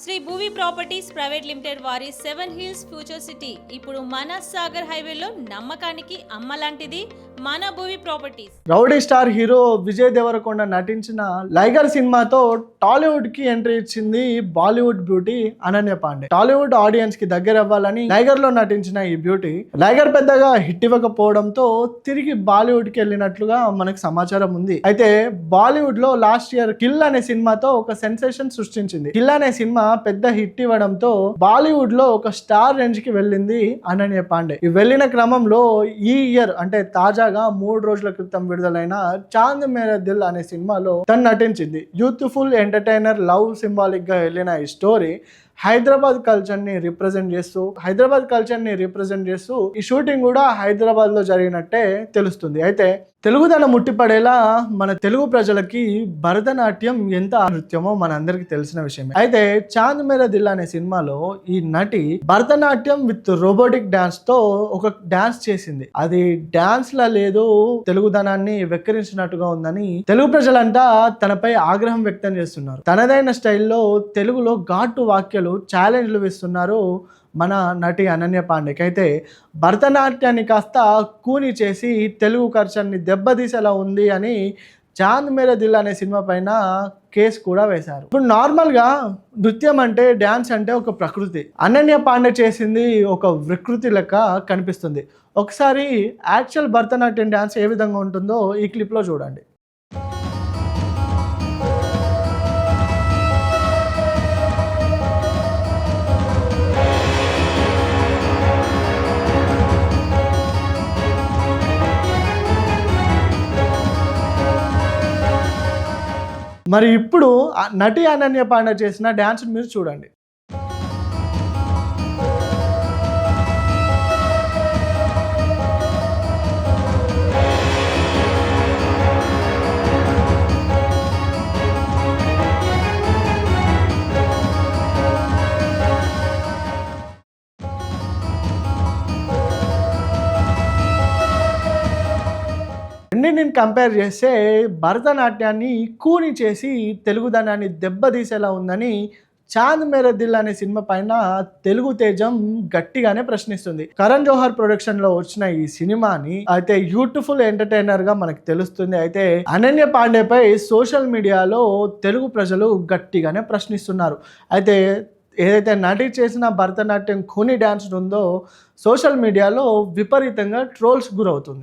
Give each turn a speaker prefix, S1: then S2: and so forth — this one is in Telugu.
S1: Shri Bhuvi properties private limited వారి 7 హిల్స్ ఫ్యూచర్ సిటీ ఇప్పుడు మన సాగర్ హైవేలో నమ్మకానికి అమ్మలాంటిది మన Bhuvi properties.
S2: Rowdy star hero Vijay Deverakonda నటించిన లైగర్ సినిమాతో టాలీవుడ్ కి ఎంట్రీ ఇచ్చింది Bollywood beauty Ananya Panday. Tollywood audience కి దగ్గర అవ్వాలని లైగర్ లో నటించిన ఈ బ్యూటీ లైగర్ పెద్దగా హిట్ ఇవ్వకపోవడంతో తిరిగి బాలీవుడ్ కి వెళ్ళినట్లుగా మనకు సమాచారం ఉంది. అయితే బాలీవుడ్ లో లాస్ట్ ఇయర్ కిల్ అనే సినిమాతో ఒక సెన్సేషన్ సృష్టించింది. కిల్ అనే సినిమా పెద్ద హిట్ ఇవ్వడంతో బాలీవుడ్ లో ఒక స్టార్ రేంజ్ కి వెళ్ళింది అనన్య పాండే. ఈ వెళ్ళిన క్రమంలో ఈ ఇయర్ అంటే తాజాగా 3 రోజుల క్రితం విడుదలైన చాంద్ మేరా దిల్ అనే సినిమాలో తను నటించింది. యూత్ఫుల్ ఎంటర్టైనర్ లవ్ సింబాలిక్ గా వెళ్ళిన ఈ స్టోరీ హైదరాబాద్ కల్చర్ ని రిప్రజెంట్ చేస్తూ ఈ షూటింగ్ కూడా హైదరాబాద్ లో జరిగినట్టే తెలుస్తుంది. అయితే తెలుగుదనం ముట్టిపడేలా మన తెలుగు ప్రజలకి భరతనాట్యం ఎంత నృత్యమో మనందరికి తెలిసిన విషయమే. అయితే చాంద్ మేరా దిల్ అనే సినిమాలో ఈ నటి భరతనాట్యం విత్ రోబోటిక్ డాన్స్ తో ఒక డాన్స్ చేసింది. అది డాన్స్ లా లేదు, తెలుగుదనాన్ని వెక్కిరించినట్టుగా ఉందని తెలుగు ప్రజలంతా తనపై ఆగ్రహం వ్యక్తం చేస్తున్నారు. తనదైన స్టైల్లో తెలుగులో ఘాటు వాక్యాలు ఛాలెంజ్లు వేస్తున్నారు మన నటి అనన్య పాండేకి. అయితే భరతనాట్యాన్ని కాస్త కూని చేసి తెలుగు కల్చర్ని దెబ్బతీసేలా ఉంది అని చాంద్ మేరా దిల్ అనే సినిమా పైన కేసు కూడా వేశారు. ఇప్పుడు నార్మల్గా నృత్యం అంటే డ్యాన్స్ అంటే ఒక ప్రకృతి. అనన్య పాండే చేసింది ఒక వికృతి లెక్క కనిపిస్తుంది. ఒకసారి యాక్చువల్ భరతనాట్యం డ్యాన్స్ ఏ విధంగా ఉంటుందో ఈ క్లిప్లో చూడండి. మరి ఇప్పుడు నటి అనన్య పాండే చేసిన డ్యాన్స్ మీరు చూడండి. నేను కంపేర్ చేస్తే భరతనాట్యాన్ని కూని చేసి తెలుగుదనాన్ని దెబ్బతీసేలా ఉందని చాంద్ మేరా దిల్ అనే సినిమా పైన తెలుగు తేజం గట్టిగానే ప్రశ్నిస్తుంది. కరణ్ జోహర్ ప్రొడక్షన్ లో వచ్చిన ఈ సినిమాని అయితే యూత్ఫుల్ ఎంటర్టైనర్ గా మనకు తెలుస్తుంది. అయితే అనన్య పాండేపై సోషల్ మీడియాలో తెలుగు ప్రజలు గట్టిగానే ప్రశ్నిస్తున్నారు. అయితే ఏదైతే నటి చేసిన భరతనాట్యం కూని డ్యాన్స్ ఉందో సోషల్ మీడియాలో విపరీతంగా ట్రోల్స్ గురవుతుంది.